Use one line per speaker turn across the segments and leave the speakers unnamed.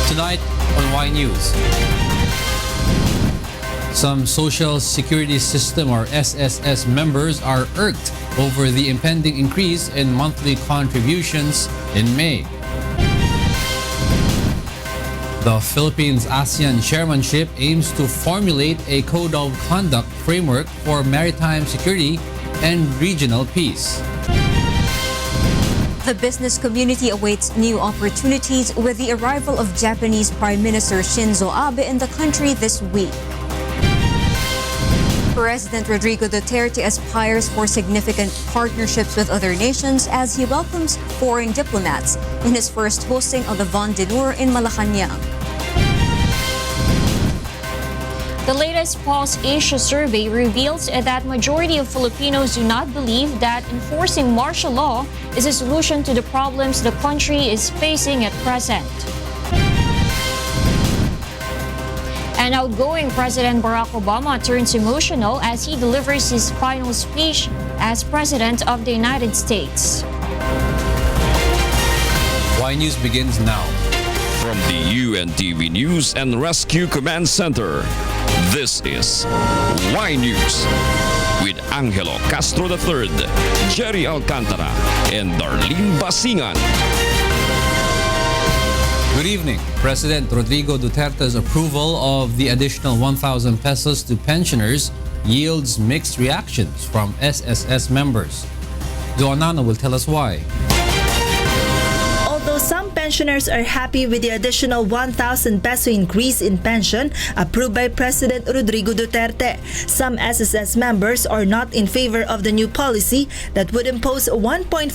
Tonight on Y News. Some Social Security System or SSS members are irked over the impending increase in monthly contributions in May. The Philippines ASEAN chairmanship aims to formulate a code of conduct framework for maritime security and regional peace.
The business community awaits new opportunities with the arrival of Japanese Prime Minister Shinzo Abe in the country this week. President Rodrigo Duterte aspires for significant partnerships with other nations as he welcomes foreign diplomats in his first hosting of the Von d'Honneur in Malacanang.
The latest Pulse Asia survey reveals that majority of Filipinos do not believe that enforcing martial law is a solution to the problems the country is facing at present. And outgoing President Barack Obama turns emotional as he delivers his final speech as President of the United States.
Y News begins now.
From the UNTV News and Rescue Command Center, this is Y News with Angelo Castro III, Gerry Alcantara, and Darlene Basingan.
Good evening. President Rodrigo Duterte's approval of the additional 1,000 pesos to pensioners yields mixed reactions from SSS members. Joanna will tell us why.
Although some pensioners are happy with the additional 1,000 peso increase in pension approved by President Rodrigo Duterte, some SSS members are not in favor of the new policy that would impose a 1.5%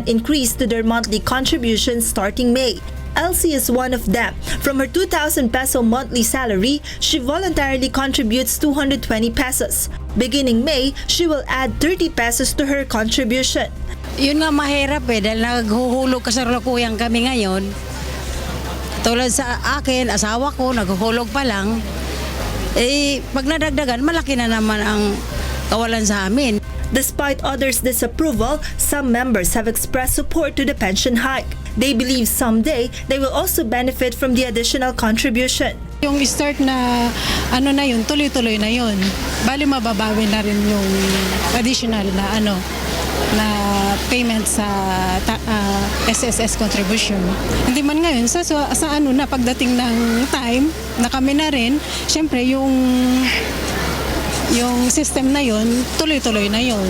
increase to their monthly contributions starting May. Elsie is one of them. From her 2,000 peso monthly salary, she voluntarily contributes 220 pesos. Beginning May, she will add 30 pesos to her contribution.
Yun nga mahirap dahil naghuhulog kasalukuyang kami ngayon. Tulad sa akin, asawa ko, naghuhulog pa lang. Pag nadagdagan, malaki na naman ang kawalan sa amin.
Despite others' disapproval, some members have expressed support to the pension hike. They believe someday they will also benefit from the additional contribution.
Yung start na na yun, tuloy-tuloy na yun. Bali mababawi na rin yung additional na payment sa SSS contribution. Hindi man ngayon sa pagdating ng time na kami na rin, syempre yung system na yun, tuloy-tuloy na yun.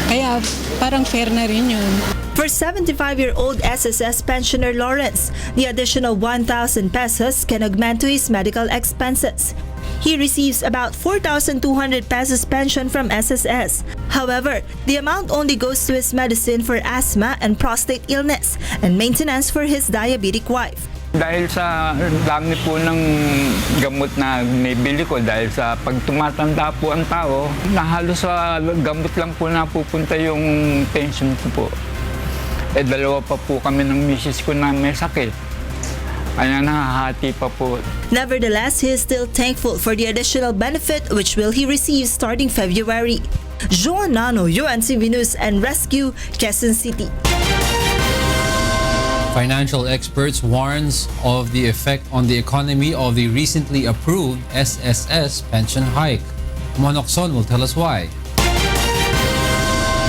Kaya parang fair na rin yun.
For 75-year-old SSS pensioner Lawrence, the additional 1,000 pesos can augment to his medical expenses. He receives about 4,200 pesos pension from SSS. However, the amount only goes to his medicine for asthma and prostate illness and maintenance for his diabetic wife.
Dahil sa dami po ng gamot na nabili ko, dahil sa pag tumatanda po ang tao, halos sa gamot lang po napupunta yung pension ko po. Dalawa pa po kami ng misis ko na may sakit. Kaya nahahati pa po.
Nevertheless, he is still thankful for the additional benefit which will he receive starting February. Joanna, UNTV News and Rescue, Quezon City.
Financial experts warns of the effect on the economy of the recently approved SSS pension hike. Monokson will tell us why.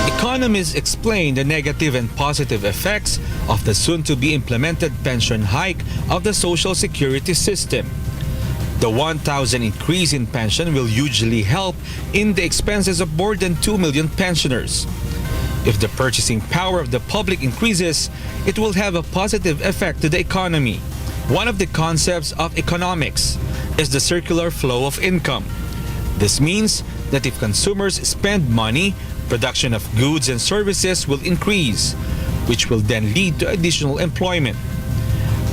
Economists explain the negative and positive effects of the soon-to-be implemented pension hike of the Social Security system. The 1,000 increase in pension will hugely help in the expenses of more than 2 million pensioners. If the purchasing power of the public increases, it will have a positive effect to the economy. One of the concepts of economics is the circular flow of income. This means that if consumers spend money, production of goods and services will increase, which will then lead to additional employment.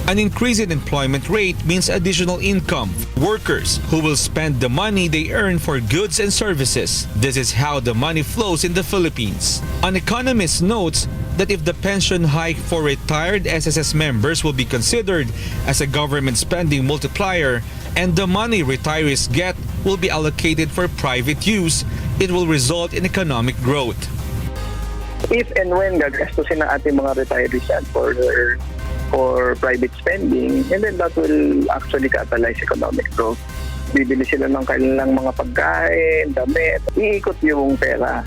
An increase in employment rate means additional income. Workers who will spend the money they earn for goods and services. This is how the money flows in the Philippines. An economist notes that if the pension hike for retired SSS members will be considered as a government spending multiplier and the money retirees get will be allocated for private use, it will result in economic growth.
If and when gagastusin ng ating mga retirees for their for private spending, and then that will actually catalyze economic growth. Bibili sila ng kanilang mga pagkain, damit, iikot yung pera.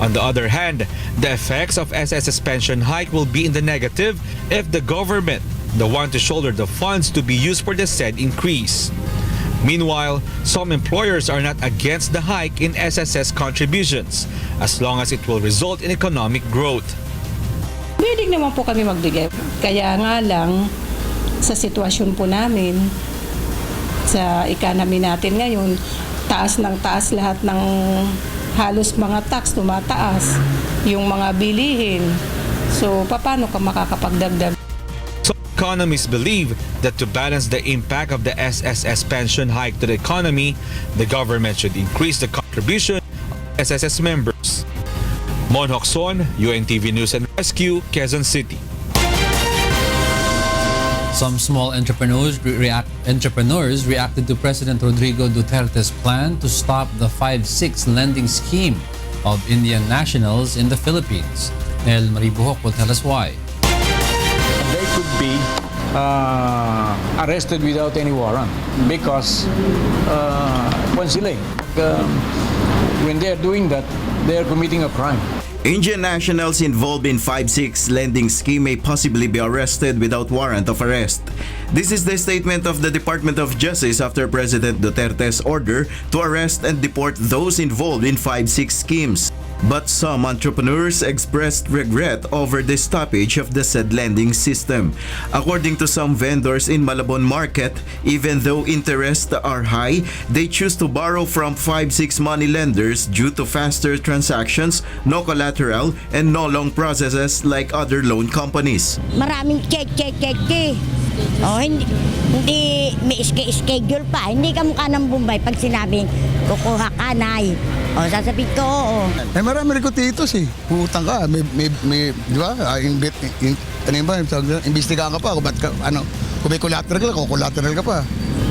On the other hand, the effects of SSS pension hike will be in the negative if the government, the one to shoulder the funds to be used for the said increase. Meanwhile, some employers are not against the hike in SSS contributions as long as it will result in economic growth.
Willing naman po kami magbigay. Kaya nga lang, sa sitwasyon po namin, sa economy natin ngayon, taas ng taas lahat ng halos mga tax tumataas, yung mga bilihin. So, paano ka makakapagdagdag?
Some economists believe that to balance the impact of the SSS pension hike to the economy, the government should increase the contribution of SSS members. Mon Hokson, UNTV News and Rescue, Quezon City.
Some small entrepreneurs reacted to President Rodrigo Duterte's plan to stop the 5-6 lending scheme of Indian nationals in the Philippines. Nel Maribuhok will tell us why.
They could be arrested without any warrant because when they are doing that, they are committing a crime.
Indian nationals involved in 5-6 lending scheme may possibly be arrested without warrant of arrest. This is the statement of the Department of Justice after President Duterte's order to arrest and deport those involved in 5-6 schemes. But some entrepreneurs expressed regret over the stoppage of the said lending system. According to some vendors in Malabon Market, even though interests are high, they choose to borrow from 5-6 money lenders due to faster transactions, no collateral, and no long processes like other loan companies.
Maraming check. Oh, hindi may schedule pa. Hindi ka mukha ng Bombay pag sinabing kukuha ka, nay. O, sasabihin ko, oo.
Eh, marami rikotitos eh. Putang ka, di ba? Imbestigahan ka pa. Kung may collateral ka pa.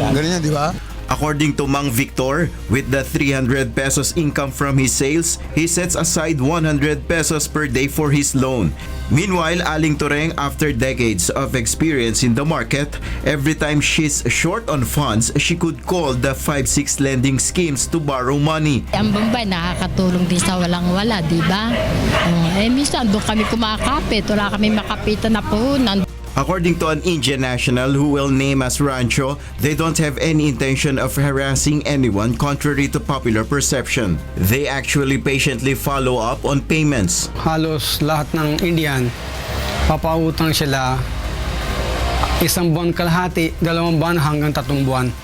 Ganyan, di ba?
According to Mang Victor, with the 300 pesos income from his sales, he sets aside 100 pesos per day for his loan. Meanwhile, Aling Toreng, after decades of experience in the market, every time she's short on funds, she could call the 5-6 lending schemes to borrow money.
Ang Bombay nakakatulong din sa walang-wala, di ba? Minsan doon kami kumakapit, wala kami makapitan na puhunan.
According to an Indian national who will name as Rancho, they don't have any intention of harassing anyone contrary to popular perception. They actually patiently follow up on payments.
Halos lahat ng Indian, papautang sila 1 buwan kalahati, 2 buwan hanggang 3 buwan.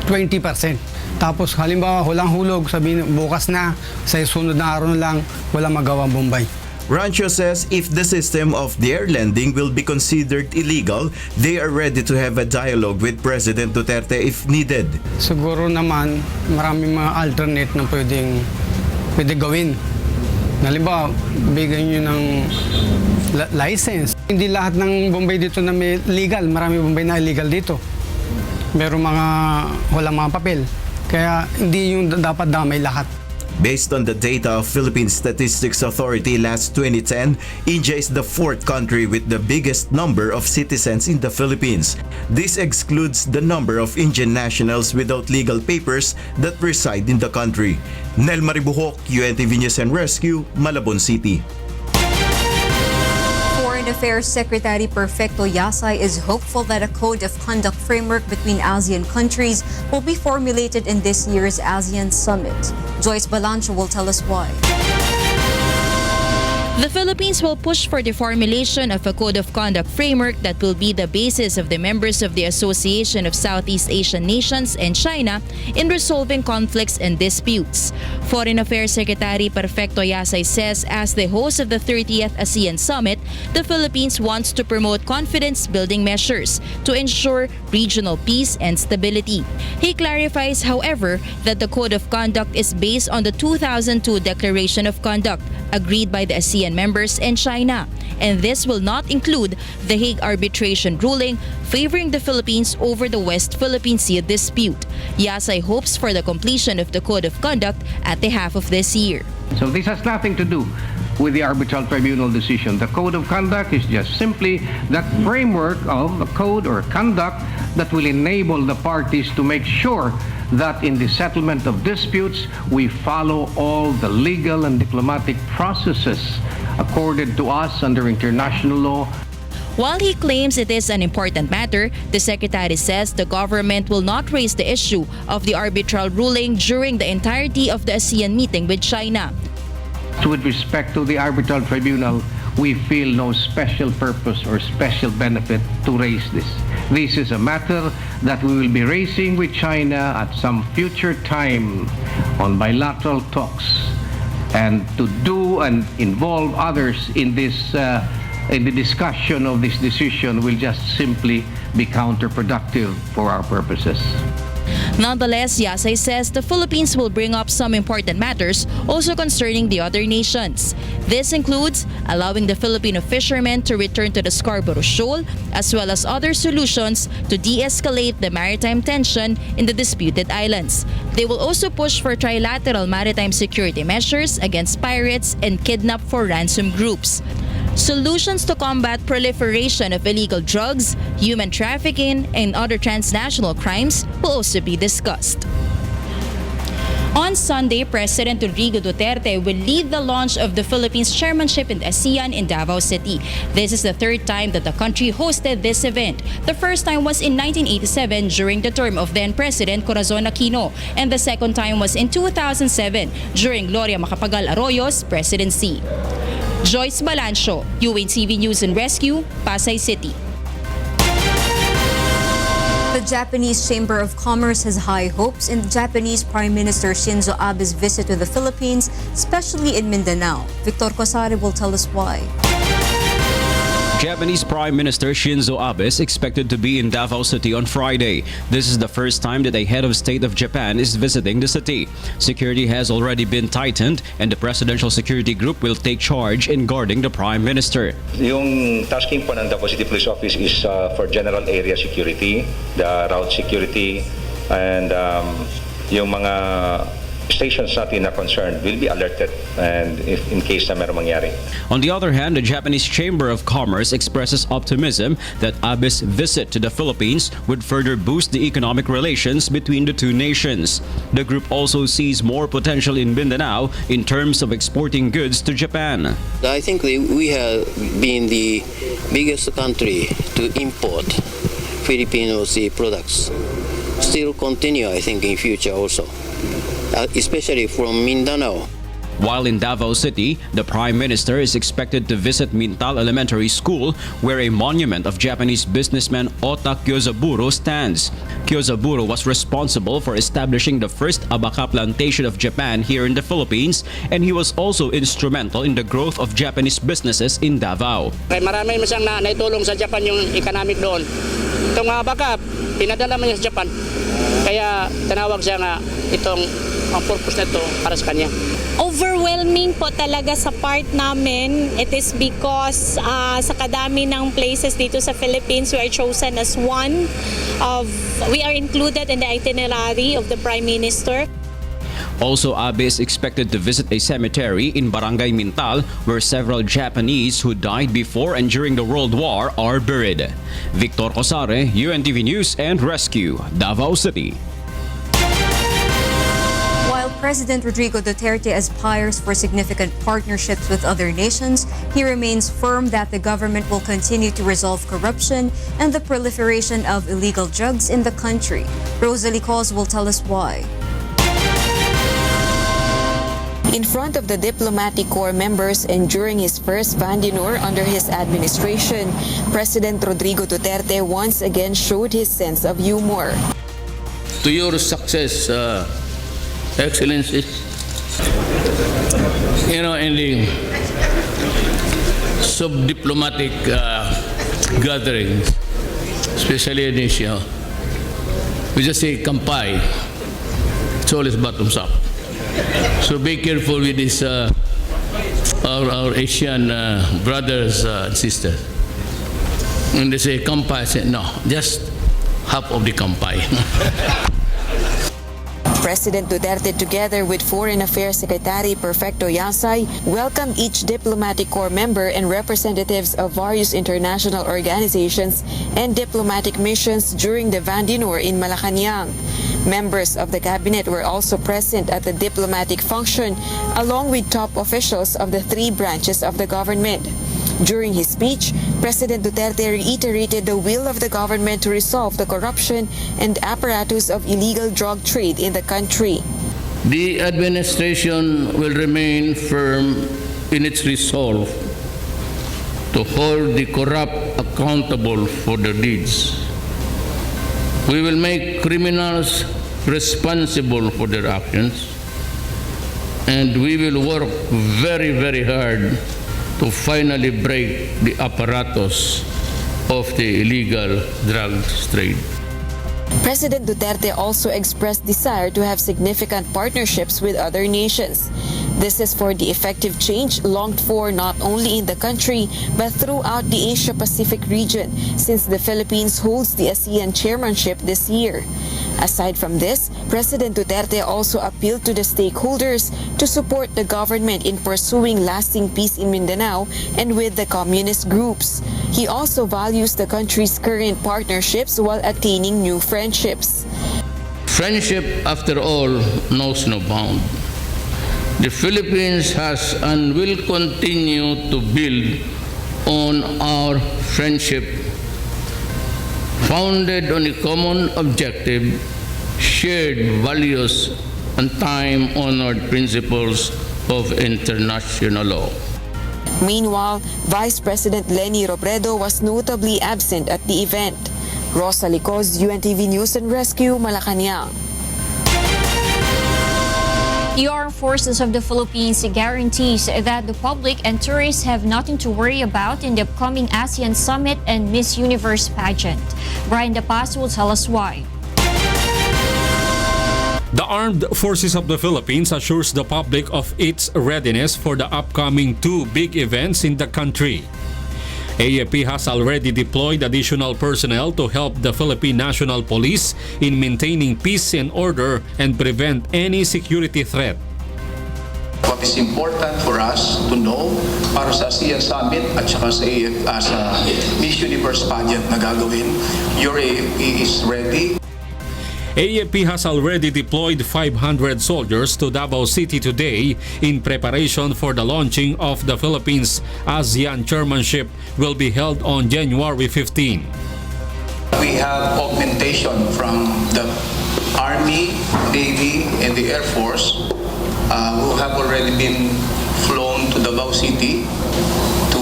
20%. Tapos halimbawa walang hulog, sabihin bukas na, sa sunod na araw na lang, walang magawang Bombay.
Rancho says if the system of their lending will be considered illegal, they are ready to have a dialogue with President Duterte if needed.
Siguro naman maraming mga alternate na pwede gawin. Halimbawa, bigyan nyo ng license. Hindi lahat ng Bombay dito na may legal. Marami Bombay na illegal dito. Meron mga walang mga papel. Kaya hindi yung dapat damay lahat.
Based on the data of Philippine Statistics Authority last 2010, India is the 4th country with the biggest number of citizens in the Philippines. This excludes the number of Indian nationals without legal papers that reside in the country. Nel Maribuhok, UNTV News and Rescue, Malabon City.
Foreign Affairs Secretary Perfecto Yasay is hopeful that a code of conduct framework between ASEAN countries will be formulated in this year's ASEAN Summit. Joyce Balancho will tell us why.
The Philippines will push for the formulation of a code of conduct framework that will be the basis of the members of the Association of Southeast Asian Nations and China in resolving conflicts and disputes. Foreign Affairs Secretary Perfecto Yasay says as the host of the 30th ASEAN Summit, the Philippines wants to promote confidence-building measures to ensure regional peace and stability. He clarifies, however, that the code of conduct is based on the 2002 Declaration of Conduct agreed by the ASEAN members and China, and this will not include the Hague arbitration ruling favoring the Philippines over the West Philippine Sea dispute. Yasay hopes for the completion of the Code of Conduct at the half of this year.
So this has nothing to do with the arbitral tribunal decision. The code of conduct is just simply that framework of a code or conduct that will enable the parties to make sure that in the settlement of disputes, we follow all the legal and diplomatic processes accorded to us under international law.
While he claims it is an important matter, the Secretary says the government will not raise the issue of the arbitral ruling during the entirety of the ASEAN meeting with China.
With respect to the arbitral tribunal, we feel no special purpose or special benefit to raise this. This is a matter that we will be raising with China at some future time on bilateral talks, and to do and involve others in this in the discussion of this decision will just simply be counterproductive for our purposes.
Nonetheless, Yasay says the Philippines will bring up some important matters also concerning the other nations. This includes allowing the Filipino fishermen to return to the Scarborough Shoal, as well as other solutions to de-escalate the maritime tension in the disputed islands. They will also push for trilateral maritime security measures against pirates and kidnap for ransom groups. Solutions to combat proliferation of illegal drugs, human trafficking, and other transnational crimes will also be discussed. On Sunday, President Rodrigo Duterte will lead the launch of the Philippines chairmanship in ASEAN in Davao City. This is the third time that the country hosted this event. The first time was in 1987 during the term of then President Corazon Aquino, and the second time was in 2007 during Gloria Macapagal Arroyo's presidency. Joyce Balancho, UNTV News and Rescue, Pasay City.
The Japanese Chamber of Commerce has high hopes in Japanese Prime Minister Shinzo Abe's visit to the Philippines, especially in Mindanao. Victor Cosare will tell us why.
Japanese Prime Minister Shinzo Abe is expected to be in Davao City on Friday. This is the first time that a head of state of Japan is visiting the city. Security has already been tightened and the Presidential Security Group will take charge in guarding the Prime Minister.
Yung tasking po ng Davao City Police Office is for general area security, the route security, and yung mga stations natin na concerned will be alerted and if in case na merong mangyari.
On the other hand, the Japanese Chamber of Commerce expresses optimism that Abe's visit to the Philippines would further boost the economic relations between the two nations. The group also sees more potential in Mindanao in terms of exporting goods to Japan.
I think we have been the biggest country to import Filipino products. Still continue, I think, in future also. Especially from Mindanao.
While in Davao City, the Prime Minister is expected to visit Mintal Elementary School, where a monument of Japanese businessman Ota Kyozaburo stands. Kyozaburo was responsible for establishing the first abaca plantation of Japan here in the Philippines, and he was also instrumental in the growth of Japanese businesses in Davao.
Marami masang naitulong sa Japan yung economic doon. Itong abaca, pinadala man niya sa Japan. Kaya tinawag siya nga itong ang purpose nito para sa kanya.
Overwhelming po talaga sa part namin. It is because sa kadami ng places dito sa Philippines, we are chosen as we are included in the itinerary of the Prime Minister.
Also, Abe is expected to visit a cemetery in Barangay Mintal where several Japanese who died before and during the World War are buried. Victor Cosare, UNTV News and Rescue, Davao City.
While President Rodrigo Duterte aspires for significant partnerships with other nations, he remains firm that the government will continue to resolve corruption and the proliferation of illegal drugs in the country. Rosalie Cos will tell us why.
In front of the diplomatic corps members and during his first Vandinur under his administration, President Rodrigo Duterte once again showed his sense of humor.
To your success, Excellencies, in the sub-diplomatic gatherings, especially initial, we just say kampai. It's always bottoms up. So be careful with this, our Asian brothers and sisters. When they say kampai, I say no, just half of the kampai.
President Duterte, together with Foreign Affairs Secretary Perfecto Yasay, welcomed each diplomatic corps member and representatives of various international organizations and diplomatic missions during the Vandinur in Malacanang. Members of the cabinet were also present at the diplomatic function, along with top officials of the three branches of the government. During his speech, President Duterte reiterated the will of the government to resolve the corruption and apparatus of illegal drug trade in the country.
The administration will remain firm in its resolve to hold the corrupt accountable for their deeds. We will make criminals responsible for their actions, and we will work very, very hard to finally break the apparatus of the illegal drugs trade.
President Duterte also expressed desire to have significant partnerships with other nations. This is for the effective change longed for not only in the country but throughout the Asia-Pacific region, since the Philippines holds the ASEAN chairmanship this year. Aside from this, President Duterte also appealed to the stakeholders to support the government in pursuing lasting peace in Mindanao and with the communist groups. He also values the country's current partnerships while attaining new friendships.
Friendship, after all, knows no bound. The Philippines has and will continue to build on our friendship, founded on a common objective, shared values, and time-honored principles of international law.
Meanwhile, Vice President Leni Robredo was notably absent at the event. Rosa Licos, UNTV News and Rescue, Malacanang.
The Armed Forces of the Philippines guarantees that the public and tourists have nothing to worry about in the upcoming ASEAN Summit and Miss Universe pageant. Brian De Paz will tell us why.
The Armed Forces of the Philippines assures the public of its readiness for the upcoming two big events in the country. AFP has already deployed additional personnel to help the Philippine National Police in maintaining peace and order and prevent any security threat.
What is important for us to know para sa ASEAN Summit at saka sa Miss Universe pageant na gagawin, your AFP is ready.
AFP has already deployed 500 soldiers to Davao City today in preparation for the launching of the Philippines ASEAN Chairmanship will be held on January 15.
We have augmentation from the Army, Navy, and the Air Force who have already been flown to Davao City to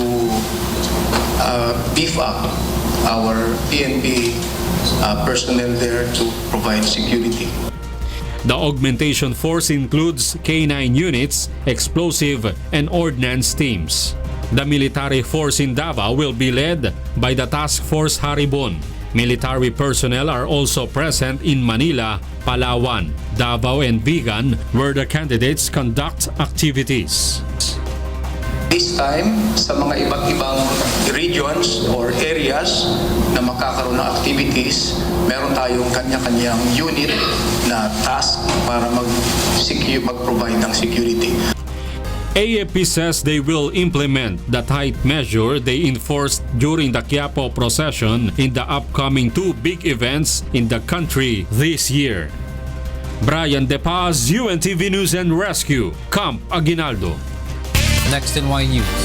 beef up our PNP personnel there to provide security.
The augmentation force includes K9 units, explosive, and ordnance teams. The military force in Davao will be led by the Task Force Haribon. Military personnel are also present in Manila, Palawan, Davao, and Vigan, where the candidates conduct activities.
This time, sa mga iba't ibang regions or areas na makakaroon ng activities, meron tayong kanya-kanyang unit na task para mag-provide ng security.
AFP says they will implement the tight measure they enforced during the Quiapo procession in the upcoming two big events in the country this year. Brian De Paz, UNTV News and Rescue, Camp Aguinaldo.
Next in Y News.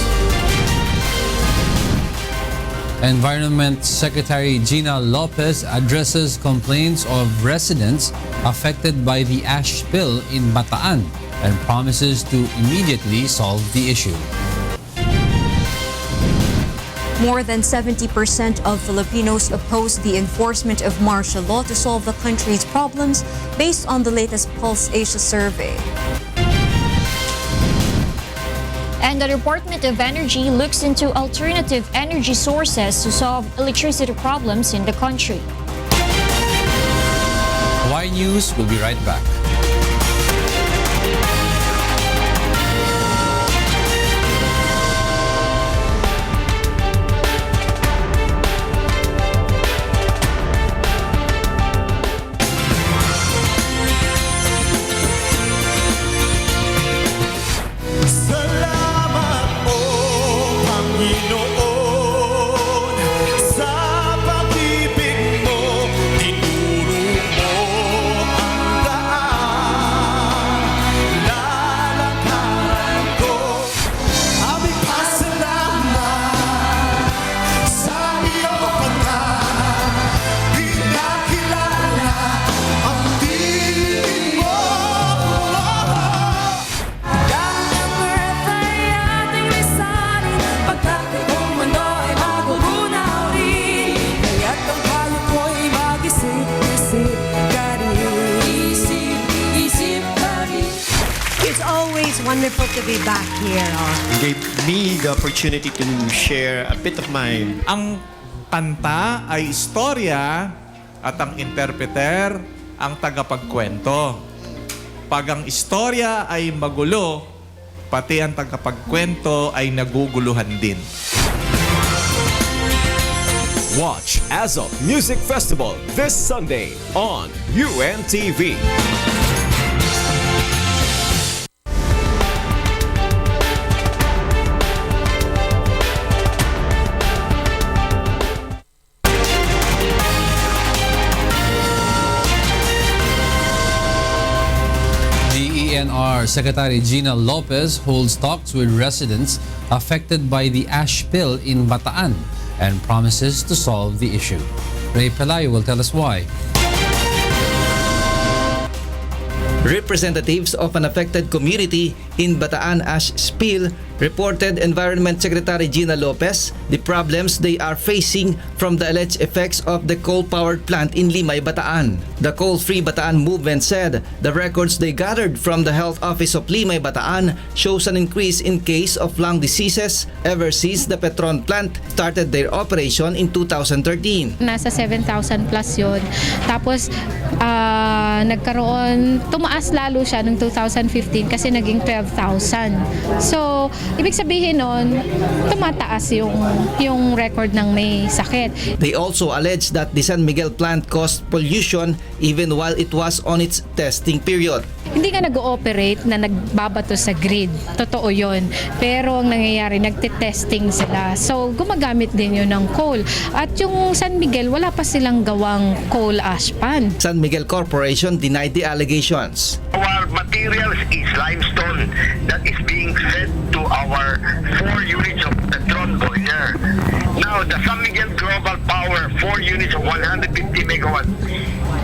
Environment Secretary Gina Lopez addresses complaints of residents affected by the ash spill in Bataan and promises to immediately solve the issue.
More than 70% of Filipinos oppose the enforcement of martial law to solve the country's problems based on the latest Pulse Asia survey. And the Department of Energy looks into alternative energy sources to solve electricity problems in the country.
Y News will be right back.
wonderful to be back here.
Gave me the opportunity to share a bit of mine.
Ang kanta ay istorya at ang interpreter ang tagapagkwento. Pag ang istorya ay magulo, pati ang tagapagkwento ay naguguluhan din.
Watch ASOP Music Festival this Sunday on UNTV.
DENR Secretary Gina Lopez holds talks with residents affected by the ash spill in Bataan and promises to solve the issue. Ray Pelayo will tell us why.
Representatives of an affected community in Bataan ash spill reported Environment Secretary Gina Lopez the problems they are facing from the alleged effects of the coal-powered plant in Limay, Bataan. The Coal-Free Bataan movement said the records they gathered from the Health Office of Limay, Bataan shows an increase in case of lung diseases ever since the Petron plant started their operation in 2013.
Nasa 7,000 plus yun. Tapos tumaas lalo siya noong 2015 kasi naging 12,000. So, ibig sabihin nun, tumataas yung record ng may sakit.
They also alleged that the San Miguel plant caused pollution even while it was on its testing period.
Hindi ka nag-ooperate na nagbabato sa grid. Totoo yun. Pero ang nangyayari, nagte-testing sila. So, gumagamit din yun ng coal. At yung San Miguel, wala pa silang gawang coal ash pan.
San Miguel Corporation denied the allegations.
Our materials is limestone that is being fed to our 4 units of Petron boiler. Now, the San Miguel Global Power 4 units of 150 megawatts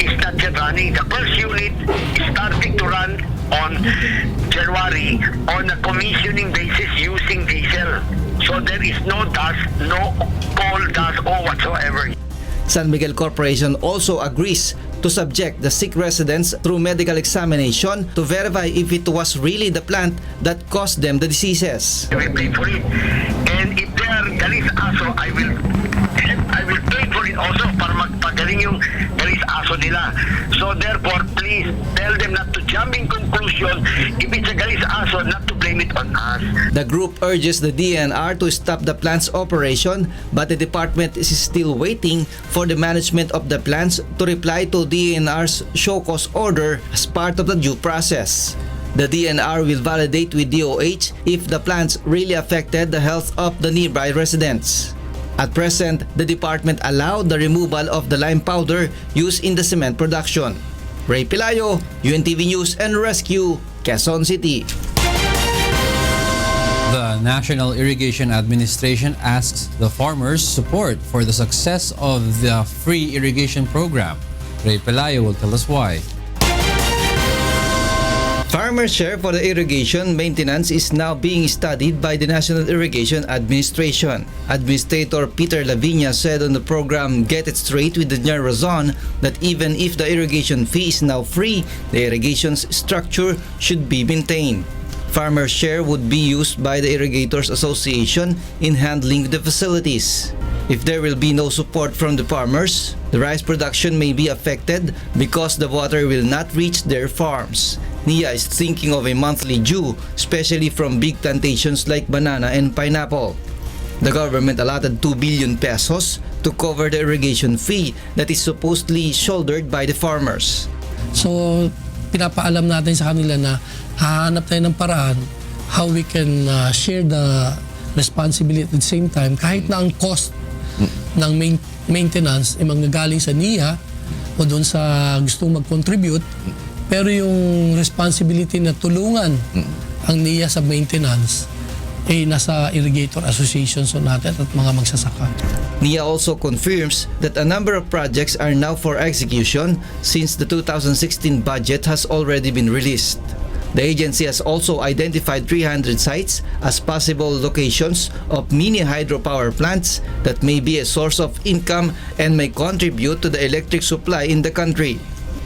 is not yet running. The first unit is starting to run on January on a commissioning basis using diesel. So there is no dust, no coal dust or whatsoever.
San Miguel Corporation also agrees to subject the sick residents through medical examination to verify if it was really the plant that caused them the diseases.
We pay for it. And if there is aso, I will pay for it also para magpagaling yung galis aso nila. So therefore, please tell them not to jump in conclusion. If it's a galis aso, not to blame it on us.
The group urges the DNR to stop the plant's operation, but the department is still waiting for the management of the plants to reply to DNR's show cause order as part of the due process. The DNR will validate with DOH if the plants really affected the health of the nearby residents. At present, the department allowed the removal of the lime powder used in the cement production. Ray Pelayo, UNTV News and Rescue, Quezon City.
The National Irrigation Administration asks the farmers support for the success of the free irrigation program. Ray Pelayo will tell us why.
Farmers' share for the irrigation maintenance is now being studied by the National Irrigation Administration. Administrator Peter Lavinia said on the program Get It Straight with Daniel Razon that even if the irrigation fee is now free, the irrigation's structure should be maintained. Farmers' share would be used by the Irrigators Association in handling the facilities. If there will be no support from the farmers, the rice production may be affected because the water will not reach their farms. NIA is thinking of a monthly due, especially from big plantations like banana and pineapple. The government allotted 2 billion pesos to cover the irrigation fee that is supposedly shouldered by the farmers.
So, pinapaalam natin sa kanila na hahanap tayo ng paraan how we can share the responsibility at the same time kahit na ang cost ng maintenance ay manggagaling sa NIA o doon sa gustong mag-contribute, pero yung responsibility na tulungan ang NIA sa maintenance ay nasa irrigator associations natin at mga magsasaka.
NIA also confirms that a number of projects are now for execution since the 2016 budget has already been released. The agency has also identified 300 sites as possible locations of mini hydropower plants that may be a source of income and may contribute to the electric supply in the country.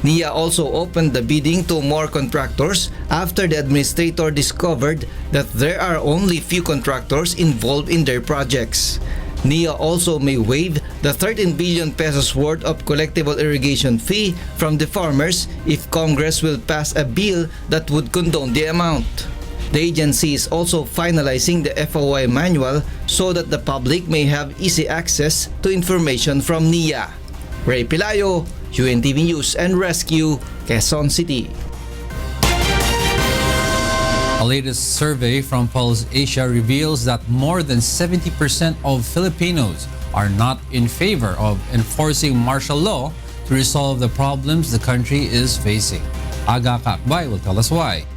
NIA also opened the bidding to more contractors after the administrator discovered that there are only few contractors involved in their projects. NIA also may waive the 13 billion pesos worth of collectible irrigation fee from the farmers if Congress will pass a bill that would condone the amount. The agency is also finalizing the FOI manual so that the public may have easy access to information from NIA. Ray Pilayo, UNTV News and Rescue, Quezon City.
A latest survey from Pulse Asia reveals that more than 70% of Filipinos are not in favor of enforcing martial law to resolve the problems the country is facing. Aga Kakbay will tell us why.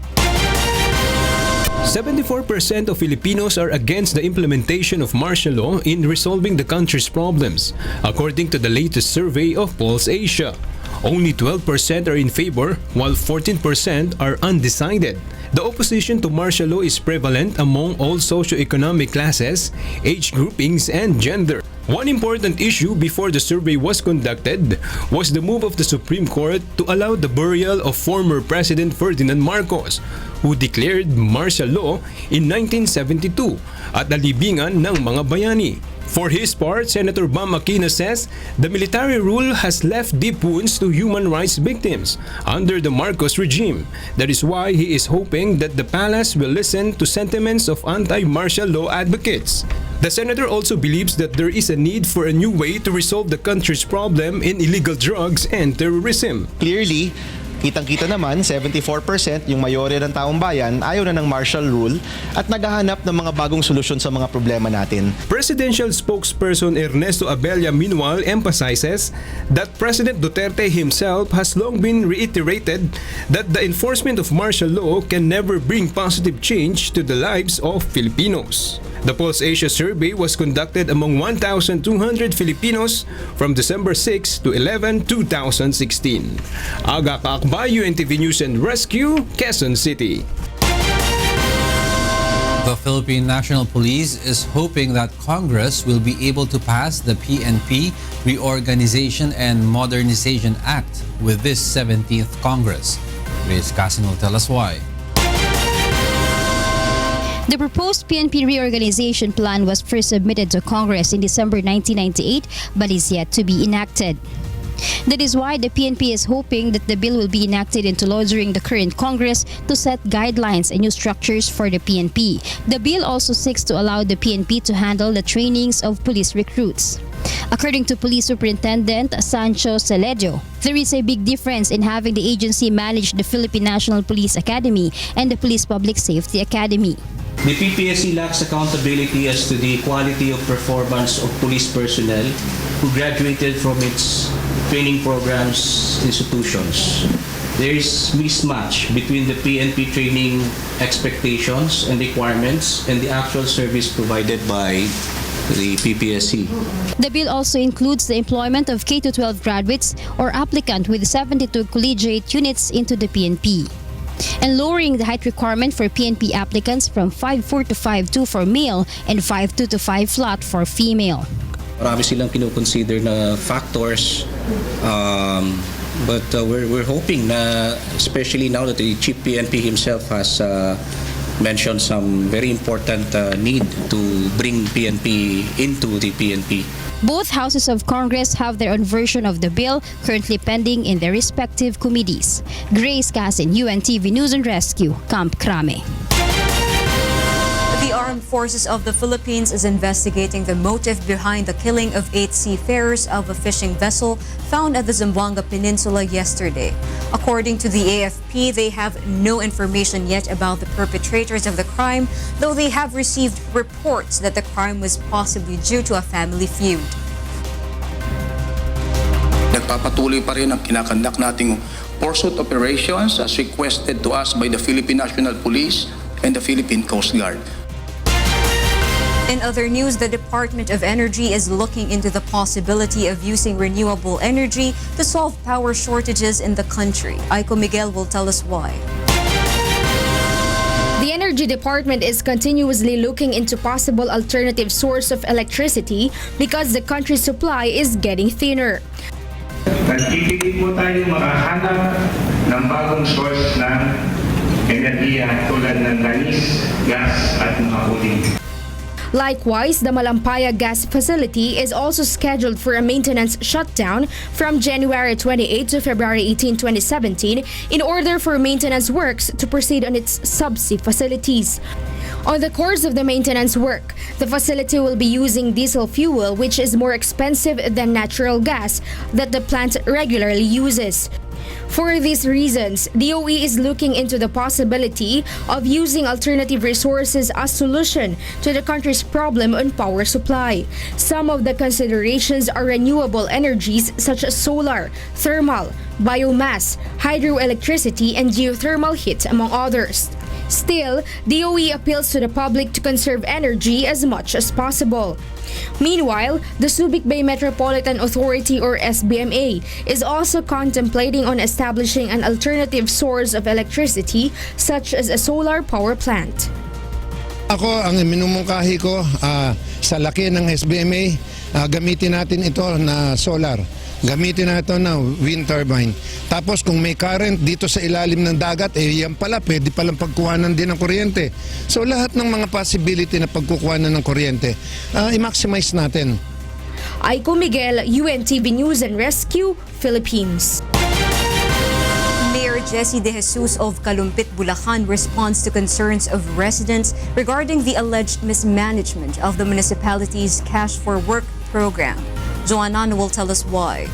74% of Filipinos are against the implementation of martial law in resolving the country's problems, according to the latest survey of Pulse Asia. Only 12% are in favor, while 14% are undecided. The opposition to martial law is prevalent among all socio-economic classes, age groupings, and gender. One important issue before the survey was conducted was the move of the Supreme Court to allow the burial of former President Ferdinand Marcos, who declared martial law in 1972 at alibingan ng mga bayani. For his part, Senator Bam Aquino says the military rule has left deep wounds to human rights victims under the Marcos regime. That is why he is hoping that the palace will listen to sentiments of anti-martial law advocates. The senator also believes that there is a need for a new way to resolve the country's problem in illegal drugs and terrorism.
Clearly, kitang-kita naman, 74% yung mayorya ng taong bayan ayaw na ng martial rule at naghahanap ng mga bagong solusyon sa mga problema natin.
Presidential spokesperson Ernesto Abella meanwhile emphasizes that President Duterte himself has long been reiterated that the enforcement of martial law can never bring positive change to the lives of Filipinos. The Pulse Asia survey was conducted among 1,200 Filipinos from December 6 to 11, 2016. Aga Kakbay, UNTV News and Rescue, Quezon City.
The Philippine National Police is hoping that Congress will be able to pass the PNP Reorganization and Modernization Act with this 17th Congress. Grace Casin will tell us why.
The proposed PNP reorganization plan was first submitted to Congress in December 1998 but is yet to be enacted. That is why the PNP is hoping that the bill will be enacted into law during the current Congress to set guidelines and new structures for the PNP. The bill also seeks to allow the PNP to handle the trainings of police recruits. According to Police Superintendent Sancho Celedio, there is a big difference in having the agency manage the Philippine National Police Academy and the Police Public Safety Academy.
The PPSC lacks accountability as to the quality of performance of police personnel who graduated from its training programs institutions. There is mismatch between the PNP training expectations and requirements and the actual service provided by the PPSC.
The bill also includes the employment of K-12 graduates or applicant with 72 collegiate units into the PNP, and lowering the height requirement for PNP applicants from 5'4" to 5'2" for male and 5'2" to 5' flat for female.
Marami silang kinoconsider na factors, but we're hoping na, especially now that the Chief PNP himself has mentioned some very important need to bring PNP into the PNP.
Both houses of Congress have their own version of the bill currently pending in their respective committees. Grace Casin, UNTV News and Rescue, Camp Crame.
The Armed Forces of the Philippines is investigating the motive behind the killing of 8 seafarers of a fishing vessel found at the Zamboanga Peninsula yesterday. According to the AFP, they have no information yet about the perpetrators of the crime, though they have received reports that the crime was possibly due to a family feud.
Nagpapatuloy pa rin ang kinakandak nating pursuit operations as requested to us by the Philippine National Police and the Philippine Coast Guard.
In other news, the Department of Energy is looking into the possibility of using renewable energy to solve power shortages in the country. Aiko Miguel will tell us why.
The Energy Department is continuously looking into possible alternative source of electricity because the country's supply is getting thinner.
nagpipigil po tayo makahanap ng bagong source ng enerhiya tulad ng langis, gas at mga uling.
Likewise, the Malampaya gas facility is also scheduled for a maintenance shutdown from January 28 to February 18, 2017 in order for maintenance works to proceed on its subsea facilities. On the course of the maintenance work, the facility will be using diesel fuel, which is more expensive than natural gas that the plant regularly uses. For these reasons, DOE is looking into the possibility of using alternative resources as solution to the country's problem on power supply. Some of the considerations are renewable energies such as solar, thermal, biomass, hydroelectricity, and geothermal heat, among others. Still, DOE appeals to the public to conserve energy as much as possible. Meanwhile, the Subic Bay Metropolitan Authority or SBMA is also contemplating on establishing an alternative source of electricity such as a solar power plant.
Ako, ang minumungkahi ko sa laki ng SBMA, gamitin natin ito na solar. Gamitin natin na wind turbine. Tapos kung may current dito sa ilalim ng dagat, yan pala, pwede palang pagkuhanan din ng kuryente. So lahat ng mga possibility na pagkukuhanan ng kuryente, i-maximize natin.
Aiko Miguel, UNTV News and Rescue, Philippines.
Mayor Jesse De Jesus of Kalumpit, Bulacan responds to concerns of residents regarding the alleged mismanagement of the municipality's Cash for Work program. Joanna will tell us why.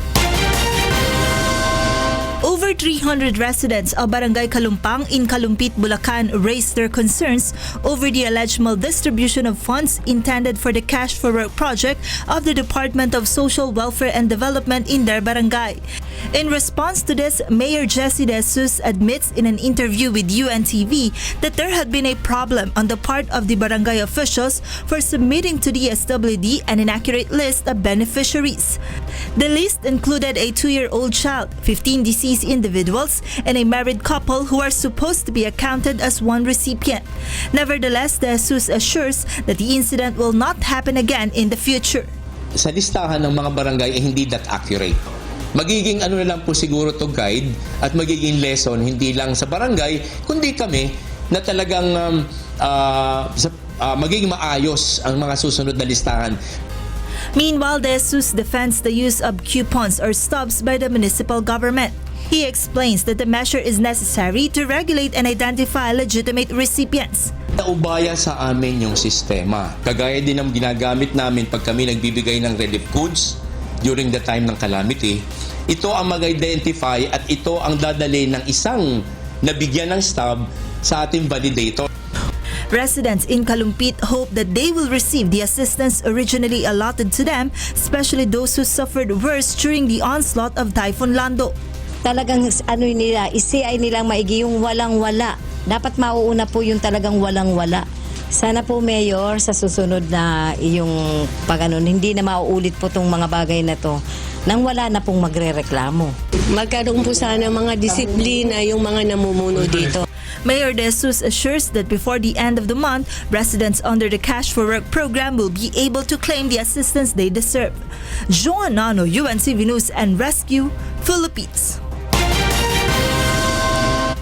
Over 300 residents of Barangay Kalumpang in Kalumpit, Bulacan raised their concerns over the alleged maldistribution of funds intended for the Cash for Work project of the Department of Social Welfare and Development in their barangay. In response to this, Mayor Jesse De Jesus admits in an interview with UNTV that there had been a problem on the part of the barangay officials for submitting to the SWD an inaccurate list of beneficiaries. The list included a 2-year-old child, 15 deceased individuals, and a married couple who are supposed to be accounted as one recipient. Nevertheless, De Jesus assures that the incident will not happen again in the future.
Sa listahan ng mga barangay ay hindi that accurate. Magiging ano na lang po siguro to guide at magiging lesson hindi lang sa barangay kundi kami na talagang magiging maayos ang mga susunod na listahan.
Meanwhile, De Jesus defends the use of coupons or stubs by the municipal government. He explains that the measure is necessary to regulate and identify legitimate recipients.
Naubaya sa amin yung sistema. Kagaya din ng ginagamit namin pag kami nagbibigay ng relief goods during the time ng calamity. Ito ang mag-identify at ito ang dadalhin ng isang nabigyan ng stub sa ating validator.
Residents in Kalumpit hope that they will receive the assistance originally allotted to them, especially those who suffered worse during the onslaught of Typhoon Lando.
Talagang isiay nilang maigi yung walang-wala. Dapat mauuna po yung talagang walang-wala. Sana po, Mayor, sa susunod na yung hindi na mauulit po tong mga bagay na to nang wala na pong magrereklamo.
Magkaroon po sana mga disiplina yung mga namumuno dito.
Mayor De Jesus assures that before the end of the month, residents under the Cash for Work program will be able to claim the assistance they deserve. Joanna, UNTV News and Rescue, Philippines.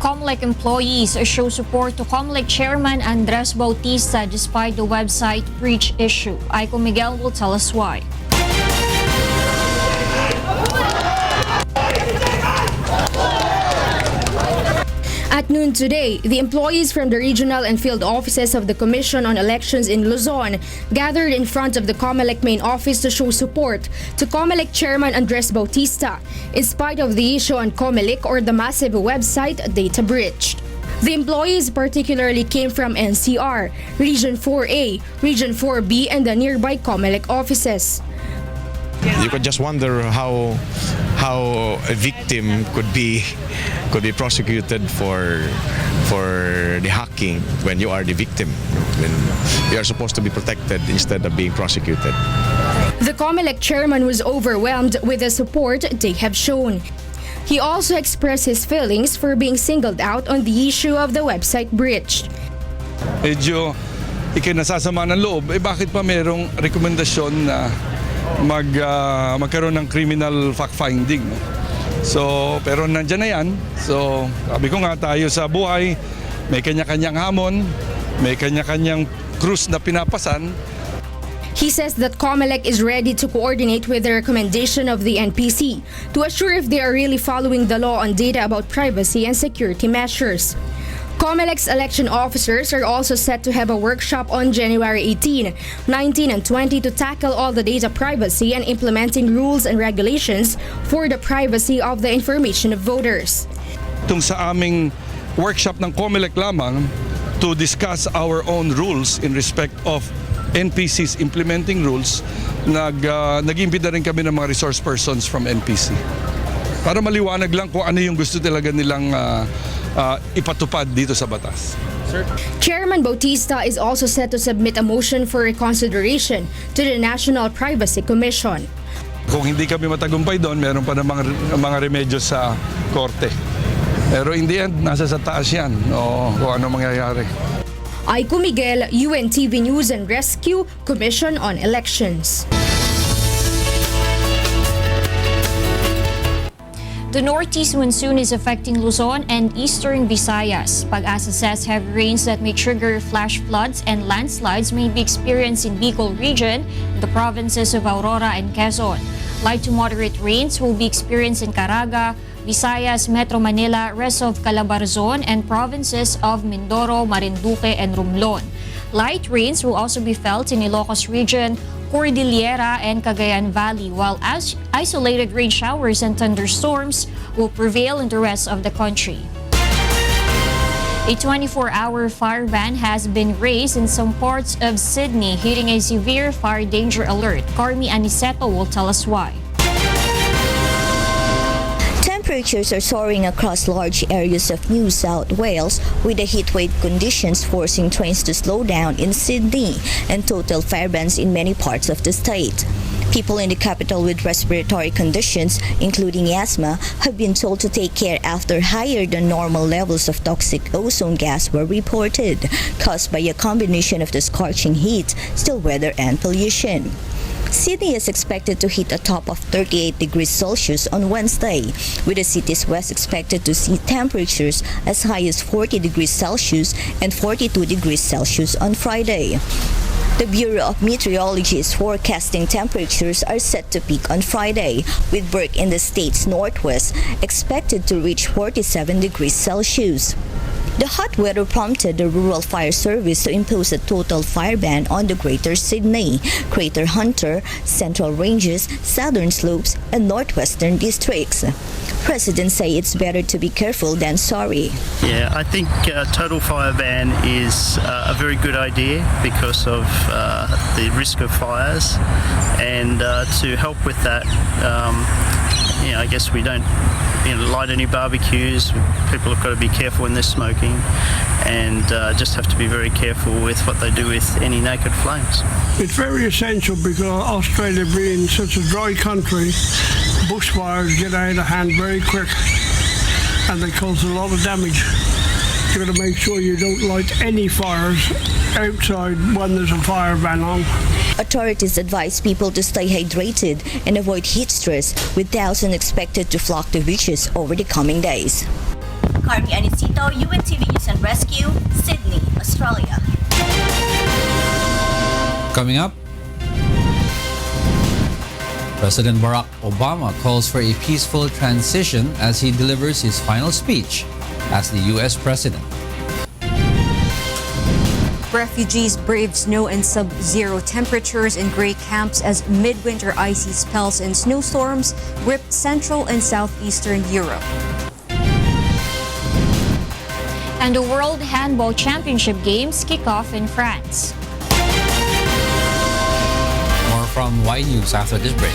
COMELEC employees show support to COMELEC Chairman Andres Bautista despite the website breach issue. Aiko Miguel will tell us why.
At noon today, the employees from the regional and field offices of the Commission on Elections in Luzon gathered in front of the COMELEC main office to show support to COMELEC Chairman Andres Bautista in spite of the issue on COMELEC or the massive website data breach. The employees particularly came from NCR, Region 4A, Region 4B, and the nearby COMELEC offices.
You could just wonder how a victim could be prosecuted for the hacking when you are the victim. When you are supposed to be protected instead of being prosecuted.
The COMELEC chairman was overwhelmed with the support they have shown. He also expressed his feelings for being singled out on the issue of the website breach.
Medyo ikinasasama ng loob, bakit pa merong rekomendasyon na magkaroon ng criminal fact-finding? So, pero nandyan na yan. So, sabi ko nga tayo sa buhay, may kanya-kanyang hamon, may kanya-kanyang krus na pinapasan.
He says that COMELEC is ready to coordinate with the recommendation of the NPC to assure if they are really following the law on data about privacy and security measures. COMELEC's election officers are also set to have a workshop on January 18, 19, and 20 to tackle all the data privacy and implementing rules and regulations for the privacy of the information of voters.
Itong sa aming workshop ng COMELEC lamang to discuss our own rules in respect of NPC's implementing rules, nag-imbita rin kami ng mga resource persons from NPC. Para maliwanag lang kung ano yung gusto talaga nilang ipatupad dito sa batas.
Chairman Bautista is also set to submit a motion for reconsideration to the National Privacy Commission.
Kung hindi kami matagumpay doon, meron pa ng mga remedyo sa korte. Pero in the end, nasa sa taas yan kung ano mangyayari.
Aiko Miguel, UNTV News and Rescue, Commission on Elections.
The northeast monsoon is affecting Luzon and eastern Visayas. Pag-asa says heavy rains that may trigger flash floods and landslides may be experienced in Bicol region, the provinces of Aurora and Quezon. Light to moderate rains will be experienced in Caraga, Visayas, Metro Manila, rest of Calabarzon, and provinces of Mindoro, Marinduque, and Romblon. Light rains will also be felt in Ilocos region, Cordillera, and Cagayan Valley, while isolated rain showers and thunderstorms will prevail in the rest of the country. A 24-hour fire ban has been raised in some parts of Sydney, hitting a severe fire danger alert. Carmi Aniceto will tell us why.
Temperatures are soaring across large areas of New South Wales, with the heatwave conditions forcing trains to slow down in Sydney and total fire bans in many parts of the state. People in the capital with respiratory conditions, including asthma, have been told to take care after higher than normal levels of toxic ozone gas were reported, caused by a combination of the scorching heat, still weather, and pollution. Sydney is expected to hit a top of 38 degrees Celsius on Wednesday, with the city's west expected to see temperatures as high as 40 degrees Celsius and 42 degrees Celsius on Friday. The Bureau of Meteorology is forecasting temperatures are set to peak on Friday, with Burke in the state's northwest expected to reach 47 degrees Celsius. The hot weather prompted the Rural Fire Service to impose a total fire ban on the Greater Sydney, Greater Hunter, Central Ranges, Southern Slopes, and Northwestern districts. Residents say it's better to be careful than sorry.
Yeah, I think total fire ban is a very good idea because of the risk of fires, and to help with that, I guess we don't light any barbecues. People have got to be careful when they're smoking, and just have to be very careful with what they do with any naked flames.
It's very essential because Australia being such a dry country, bushfires get out of hand very quick and they cause a lot of damage. You've got to make sure you don't light any fires outside when there's a fire ban on.
Authorities advise people to stay hydrated and avoid heat stress, with thousands expected to flock to beaches over the coming days. Carmi Anicito, UNTV News and Rescue, Sydney, Australia.
Coming up, President Barack Obama calls for a peaceful transition as he delivers his final speech as the U.S. President.
Refugees brave snow and sub-zero temperatures in gray camps as midwinter icy spells and snowstorms grip Central and Southeastern Europe.
And the World Handball Championship Games kick off in France.
More from Y News after this break.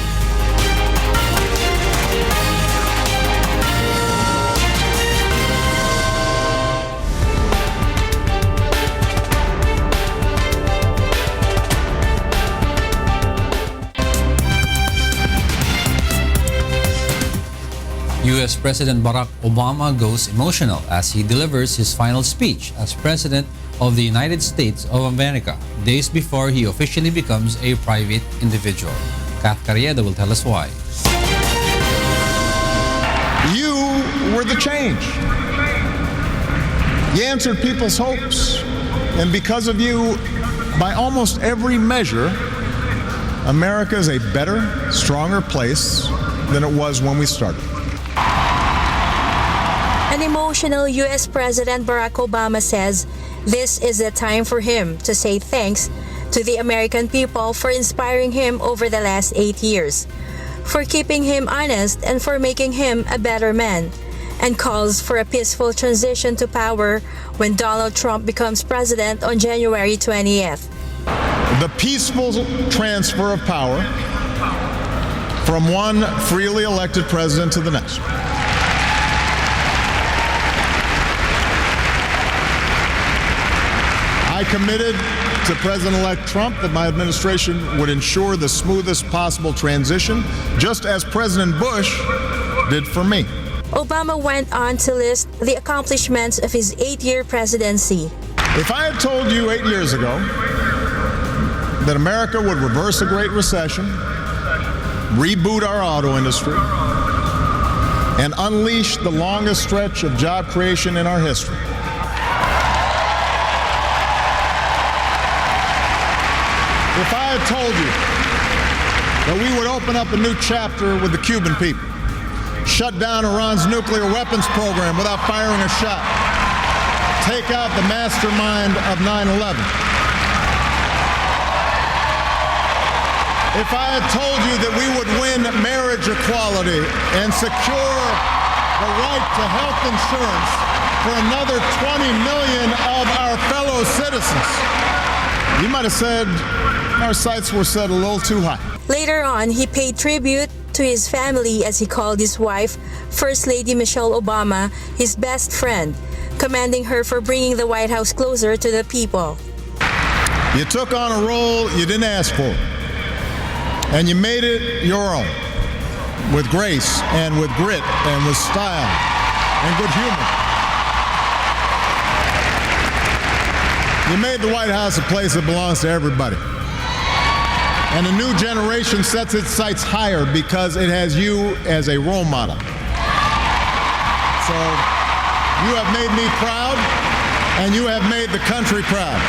U.S. President Barack Obama goes emotional as he delivers his final speech as President of the United States of America, days before he officially becomes a private individual. Kath Carrieda will tell us why.
were the change. You answered people's hopes. And because of you, by almost every measure, America is a better, stronger place than it was when we started.
An emotional U.S. President Barack Obama says this is the time for him to say thanks to the American people for inspiring him over the last 8 years, for keeping him honest and for making him a better man, and calls for a peaceful transition to power when Donald Trump becomes president on January 20th.
The peaceful transfer of power from one freely elected president to the next. I committed to President-elect Trump that my administration would ensure the smoothest possible transition, just as President Bush did for me.
Obama went on to list the accomplishments of his 8-year presidency.
If I had told you 8 years ago that America would reverse a Great Recession, reboot our auto industry, and unleash the longest stretch of job creation in our history, if I had told you that we would open up a new chapter with the Cuban people, shut down Iran's nuclear weapons program without firing a shot, take out the mastermind of 9/11, if I had told you that we would win marriage equality and secure the right to health insurance for another 20 million of our fellow citizens, you might have said our sights were set a little too high.
Later on, he paid tribute to his family as he called his wife, First Lady Michelle Obama, his best friend, commending her for bringing the White House closer to the people.
You took on a role you didn't ask for, and you made it your own, with grace and with grit and with style and good humor. You made the White House a place that belongs to everybody. And a new generation sets its sights higher because it has you as a role model. So you have made me proud, and you have made the country proud.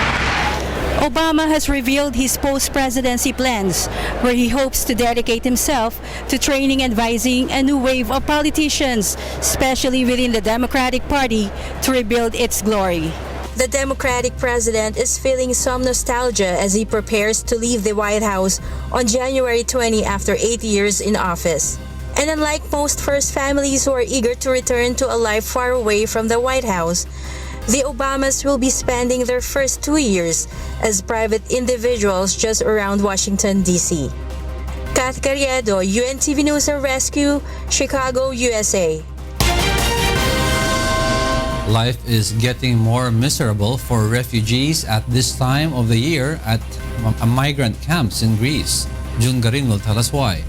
Obama has revealed his post-presidency plans, where he hopes to dedicate himself to training and advising a new wave of politicians, especially within the Democratic Party, to rebuild its glory.
The Democratic president is feeling some nostalgia as he prepares to leave the White House on January 20 after 8 years in office. And unlike most first families who are eager to return to a life far away from the White House, the Obamas will be spending their first 2 years as private individuals just around Washington, D.C. Kath Carriedo, UNTV News and Rescue, Chicago, USA.
Life is getting more miserable for refugees at this time of the year at migrant camps in Greece. June Garin will tell us why.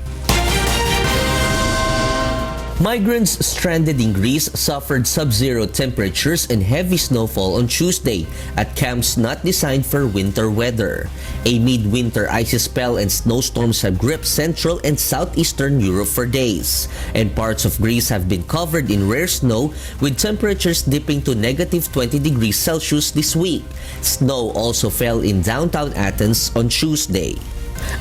Migrants stranded in Greece suffered sub-zero temperatures and heavy snowfall on Tuesday at camps not designed for winter weather. A mid-winter icy spell and snowstorms have gripped central and southeastern Europe for days, and parts of Greece have been covered in rare snow with temperatures dipping to negative 20 degrees Celsius this week. Snow also fell in downtown Athens on Tuesday.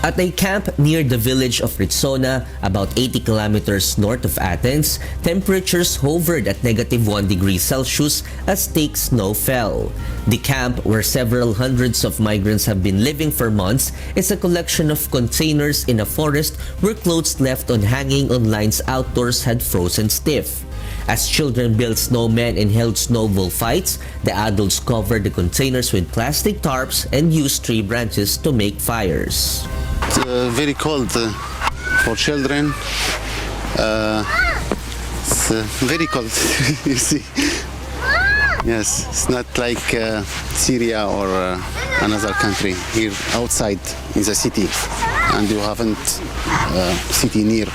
At a camp near the village of Ritsona, about 80 kilometers north of Athens, temperatures hovered at negative 1 degree Celsius as thick snow fell. The camp, where several hundreds of migrants have been living for months, is a collection of containers in a forest where clothes left on hanging on lines outdoors had frozen stiff. As children built snowmen and held snowball fights, the adults covered the containers with plastic tarps and used tree branches to make fires.
It's very cold for children. It's very cold, you see. Yes, it's not like Syria or another country. Here outside in the city, and you haven't city near.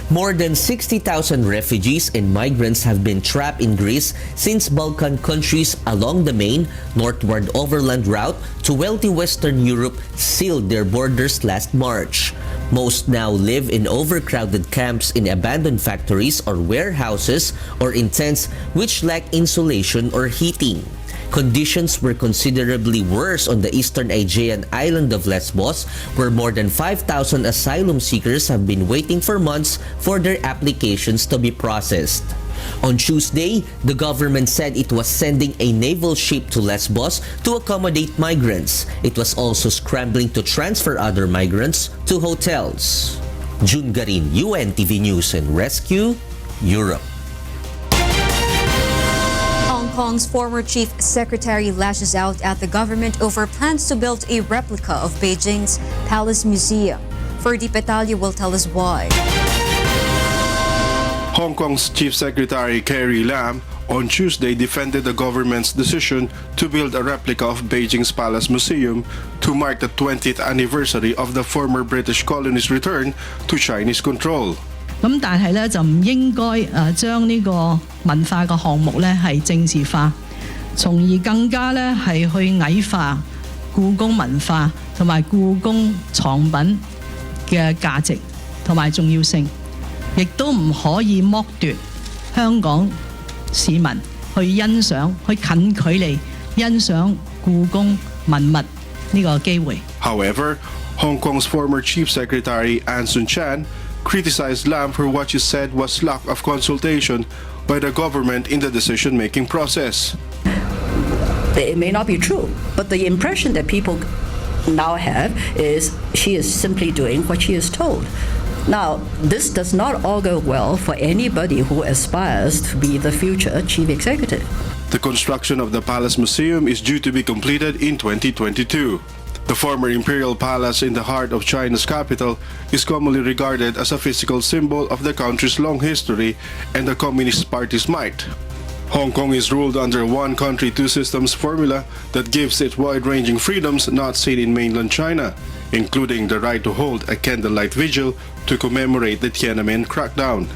More than 60,000 refugees and migrants have been trapped in Greece since Balkan countries along the main northward overland route to wealthy Western Europe sealed their borders last March. Most now live in overcrowded camps in abandoned factories or warehouses or in tents which lack insulation or heating. Conditions were considerably worse on the eastern Aegean island of Lesbos, where more than 5,000 asylum seekers have been waiting for months for their applications to be processed. On Tuesday, the government said it was sending a naval ship to Lesbos to accommodate migrants. It was also scrambling to transfer other migrants to hotels. June Garin, UNTV News and Rescue, Europe.
Hong Kong's former chief secretary lashes out at the government over plans to build a replica of Beijing's Palace Museum. Ferdy Petalio will tell us why.
Hong Kong's Chief Secretary Carrie Lam on Tuesday defended the government's decision to build a replica of Beijing's Palace Museum to mark the 20th anniversary of the former British colony's return to Chinese control.
咁但係咧就唔應該將呢個文化嘅項目咧係政治化，從而更加咧係去矮化故宮文化同埋故宮藏品嘅價值同埋重要性，亦都唔可以剝奪香港市民去欣賞、去近距離欣賞故宮文物呢個機會。
However, Hong Kong's former Chief Secretary Anson Chan criticized Lam for what she said was lack of consultation by the government in the decision-making process.
It may not be true, but the impression that people now have is she is simply doing what she is told. Now, this does not augur well for anybody who aspires to be the future chief executive.
The construction of the Palace Museum is due to be completed in 2022. The former imperial palace in the heart of China's capital is commonly regarded as a physical symbol of the country's long history and the Communist Party's might. Hong Kong is ruled under one country, two systems formula that gives it wide-ranging freedoms not seen in mainland China, including the right to hold a candlelight vigil to commemorate the Tiananmen crackdown.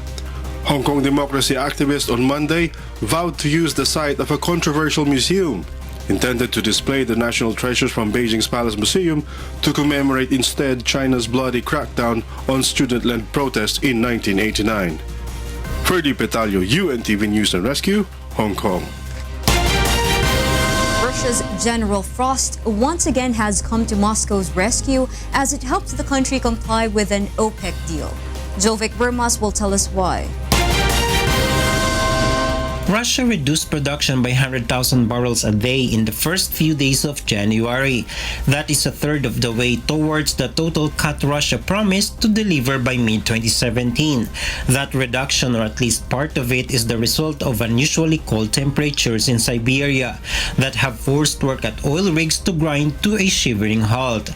Hong Kong democracy activists on Monday vowed to use the site of a controversial museum intended to display the national treasures from Beijing's Palace Museum to commemorate instead China's bloody crackdown on student-led protests in 1989. Ferdy Petalio, UNTV News and Rescue, Hong Kong.
Russia's General Frost once again has come to Moscow's rescue as it helps the country comply with an OPEC deal. Jovic Burmas will tell us why.
Russia reduced production by 100,000 barrels a day in the first few days of January. That is a third of the way towards the total cut Russia promised to deliver by mid-2017. That reduction, or at least part of it, is the result of unusually cold temperatures in Siberia that have forced work at oil rigs to grind to a shivering halt.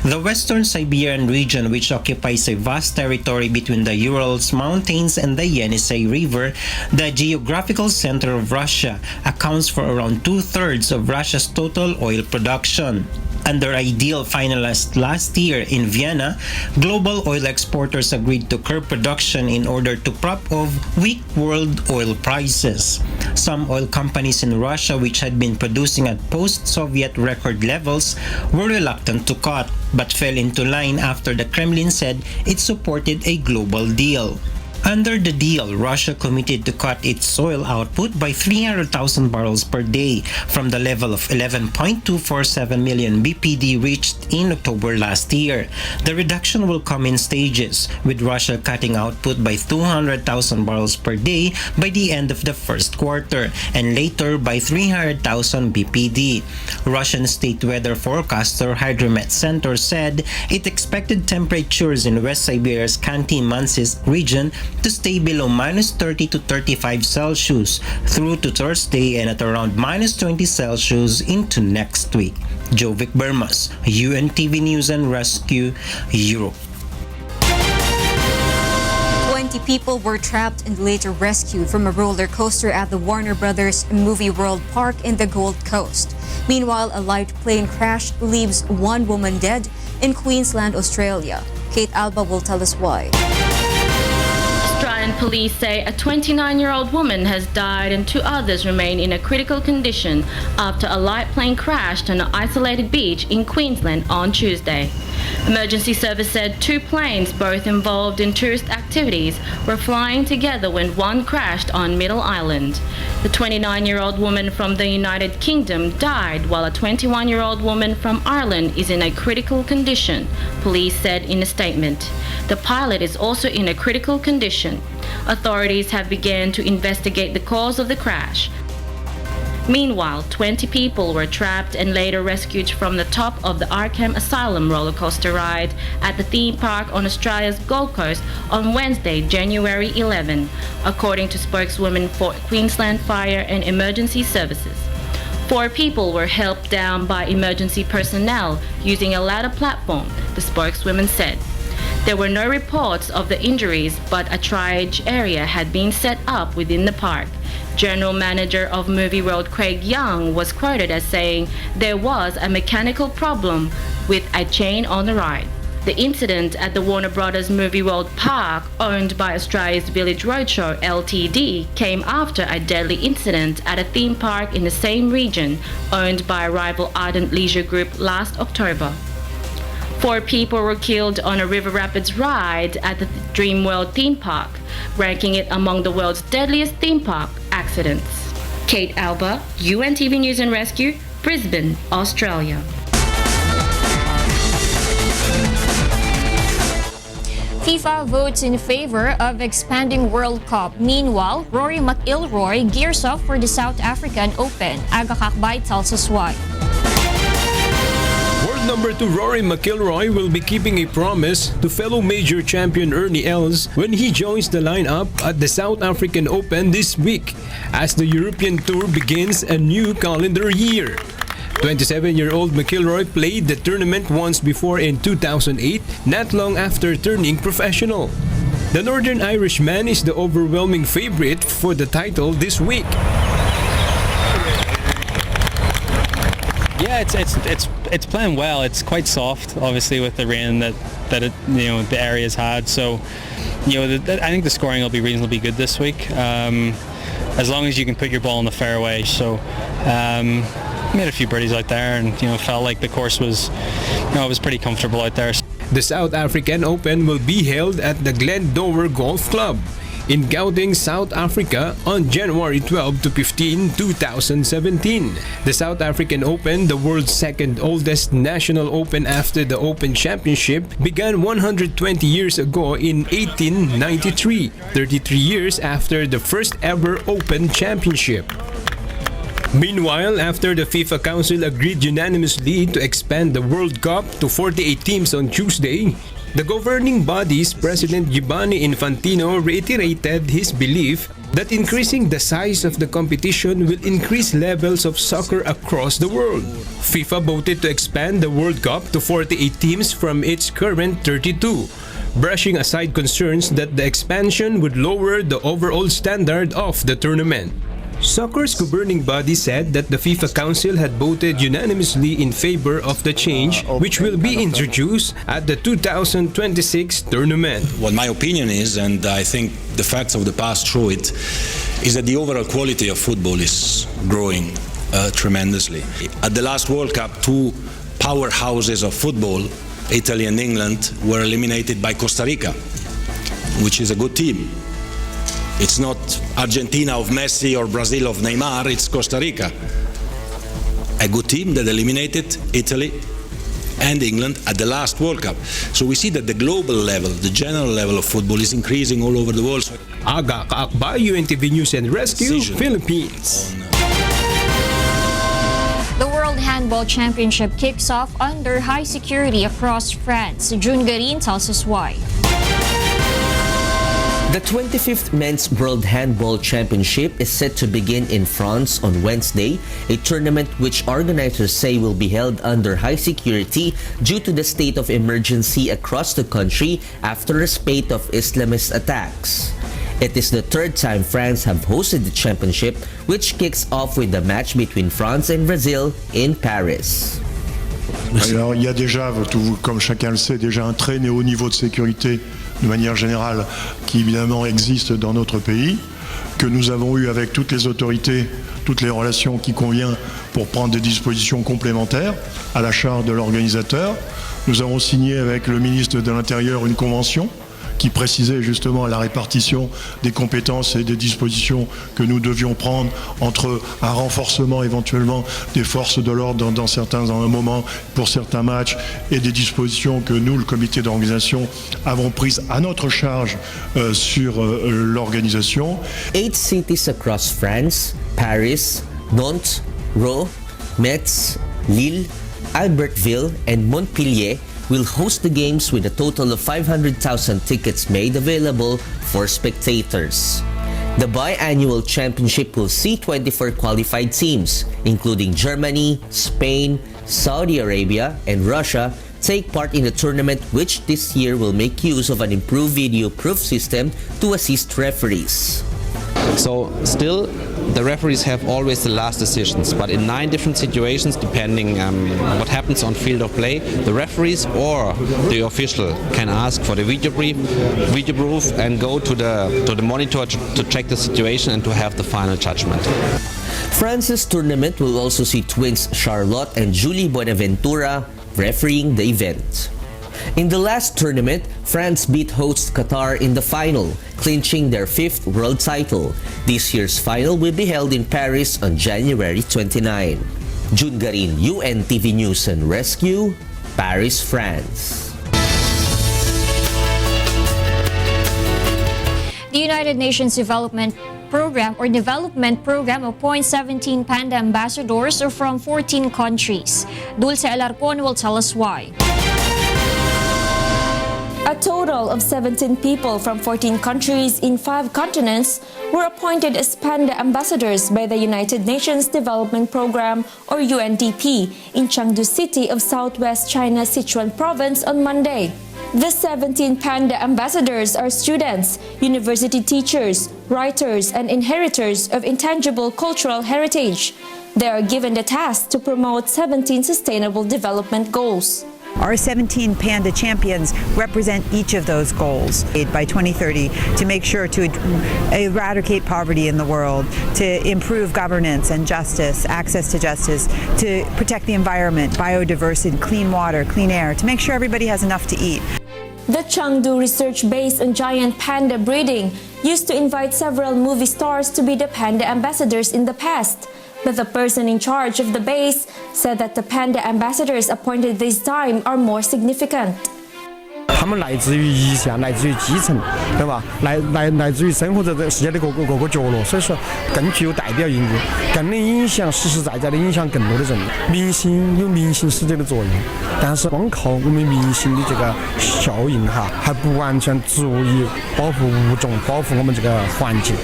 The western Siberian region, which occupies a vast territory between the Urals Mountains and the Yenisei River, the geographical center of Russia, accounts for around 2/3 of Russia's total oil production. Under a deal finalized last year in Vienna, global oil exporters agreed to curb production in order to prop up weak world oil prices. Some oil companies in Russia, which had been producing at post-Soviet record levels, were reluctant to cut, but fell into line after the Kremlin said it supported a global deal. Under the deal, Russia committed to cut its oil output by 300,000 barrels per day from the level of 11.247 million BPD reached in October last year. The reduction will come in stages, with Russia cutting output by 200,000 barrels per day by the end of the first quarter and later by 300,000 BPD. Russian state weather forecaster Hydromet Center said it expected temperatures in West Siberia's Khanty-Mansis region to stay below -30 to 35 Celsius through to Thursday and at around -20 Celsius into next week. Jovic Burmas, UNTV News and Rescue, Europe.
20 people were trapped and later rescued from a roller coaster at the Warner Brothers Movie World Park in the Gold Coast. Meanwhile, a light plane crash leaves one woman dead in Queensland, Australia. Kate Alba will tell us why.
And police say a 29-year-old woman has died and 2 others remain in a critical condition after a light plane crashed on an isolated beach in Queensland on Tuesday. Emergency service said 2 planes, both involved in tourist activities, were flying together when one crashed on Middle Island. The 29-year-old woman from the United Kingdom died, while a 21-year-old woman from Ireland is in a critical condition, police said in a statement. The pilot is also in a critical condition. Authorities have begun to investigate the cause of the crash. Meanwhile, 20 people were trapped and later rescued from the top of the Arkham Asylum roller coaster ride at the theme park on Australia's Gold Coast on Wednesday, January 11, according to spokeswoman for Queensland Fire and Emergency Services. 4 people were helped down by emergency personnel using a ladder platform, the spokeswoman said. There were no reports of the injuries, but a triage area had been set up within the park. General Manager of Movie World Craig Young was quoted as saying there was a mechanical problem with a chain on the ride. The incident at the Warner Brothers Movie World Park, owned by Australia's Village Roadshow Ltd, came after a deadly incident at a theme park in the same region, owned by rival Ardent Leisure Group last October. 4 people were killed on a River Rapids ride at the Dreamworld theme park, ranking it among the world's deadliest theme park accidents. Kate Alba, UNTV News and Rescue, Brisbane, Australia.
FIFA votes in favor of expanding World Cup. Meanwhile, Rory McIlroy gears up for the South African Open. Aga Kakbay tells us why.
World number 2 Rory McIlroy will be keeping a promise to fellow major champion Ernie Els when he joins the lineup at the South African Open this week as the European Tour begins a new calendar year. 27-year-old McIlroy played the tournament once before in 2008, not long after turning professional. The Northern Irishman is the overwhelming favorite for the title this week.
Yeah, it's playing well. It's quite soft, obviously, with the rain that the area's had. So, I think the scoring will be reasonably good this week, as long as you can put your ball in the fairway. So, made a few birdies out there, and felt like the course was, it was pretty comfortable out there.
The South African Open will be held at the Glendower Golf Club in Gauteng, South Africa on January 12 to 15, 2017. The South African Open, the world's second oldest national open after the Open Championship, began 120 years ago in 1893, 33 years after the first ever Open Championship. Meanwhile, after the FIFA Council agreed unanimously to expand the World Cup to 48 teams on Tuesday, the governing body's President Giovanni Infantino reiterated his belief that increasing the size of the competition will increase levels of soccer across the world. FIFA voted to expand the World Cup to 48 teams from its current 32, brushing aside concerns that the expansion would lower the overall standard of the tournament. Soccer's governing body said that the FIFA Council had voted unanimously in favor of the change, which will be introduced at the 2026 tournament.
What my opinion is, and I think the facts of the past show it, is that the overall quality of football is growing tremendously. At the last World Cup, 2 powerhouses of football, Italy and England, were eliminated by Costa Rica, which is a good team. It's not Argentina of Messi or Brazil of Neymar, it's Costa Rica. A good team that eliminated Italy and England at the last World Cup. So we see that the global level, the general level of football is increasing all over the world.
Aga Kakbay, UNTV News and Rescue, Philippines.
The World Handball Championship kicks off under high security across France. June Garin tells us why.
The 25th Men's World Handball Championship is set to begin in France on Wednesday, a tournament which organizers say will be held under high security due to the state of emergency across the country after a spate of Islamist attacks. It is the 3rd time France have hosted the championship, which kicks off with the match between France and Brazil in Paris.
Alors, il y a déjà, comme chacun le sait, déjà un très haut niveau de sécurité
de manière générale, qui évidemment existe dans notre pays, que nous avons eu avec toutes les autorités, toutes les relations qui conviennent pour prendre des dispositions complémentaires à la charge de l'organisateur. Nous avons signé avec le ministre de l'Intérieur une convention qui précisait justement la répartition des compétences et des dispositions que nous devions prendre entre un renforcement éventuellement des forces de l'ordre dans certains moments pour certains matchs et des dispositions que nous, le comité d'organisation, avons prises à notre charge sur l'organisation.
8 cities across France, Paris, Nantes, Rouen, Metz, Lille, Albertville, and Montpellier will host the games with a total of 500,000 tickets made available for spectators. The biannual championship will see 24 qualified teams, including Germany, Spain, Saudi Arabia, and Russia, take part in the tournament, which this year will make use of an improved video proof system to assist referees.
So still, the referees have always the last decisions, but in 9 different situations, depending what happens on field of play, the referees or the official can ask for the video proof and go to the monitor to check the situation and to have the final judgment.
France's tournament will also see twins Charlotte and Julie Bonaventura refereeing the event. In the last tournament, France beat host Qatar in the final, clinching their 5th world title. This year's final will be held in Paris on January 29. June Garin, UNTV News and Rescue, Paris, France.
The United Nations Development Program appoints 17 panda ambassadors from 14 countries. Dulce Alarcon will tell us why.
A total of 17 people from 14 countries in 5 continents were appointed as panda ambassadors by the United Nations Development Program, or UNDP, in Chengdu City of Southwest China's Sichuan province on Monday. The 17 panda ambassadors are students, university teachers, writers, and inheritors of intangible cultural heritage. They are given the task to promote 17 sustainable development goals.
Our 17 Panda champions represent each of those goals by 2030 to make sure to eradicate poverty in the world, to improve governance and justice, access to justice, to protect the environment, biodiversity, clean water, clean air, to make sure everybody has enough to eat.
The Chengdu research based on giant panda breeding used to invite several movie stars to be the panda ambassadors in the past. But the person in charge of the base said that the panda ambassadors appointed this time are more significant.
他们来自于一线，来自于基层，对吧？来自于生活在这世界的各个角落，所以说更具有代表意义，更能影响实实在在的影响更多的人。明星有明星使者的作用，但是光靠我们明星的这个效应还不完全足以保护物种，保护我们这个环境。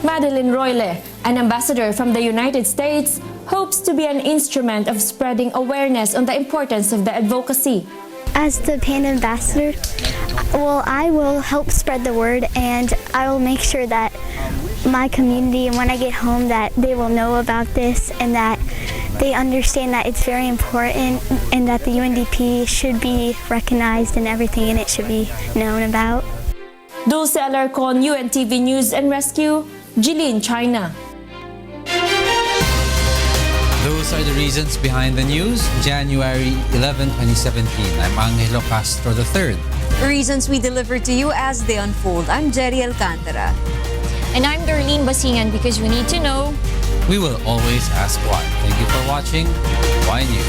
Madeline Royle, an ambassador from the United States, hopes to be an instrument of spreading awareness on the importance of the advocacy.
As the Panda ambassador, I will help spread the word, and I will make sure that my community, and when I get home, that they will know about this and that they understand that it's very important and that the UNDP should be recognized and everything in it should be known about.
Dulce Alarcon, UNTV News and Rescue, Jilin, China.
Those are the reasons behind the news. January 11, 2017. I'm Angelo Castro III.
Reasons we deliver to you as they unfold. I'm Gerry Alcantara.
And I'm Darlene Basingan, because we need to know.
We will always ask why. Thank you for watching Why News.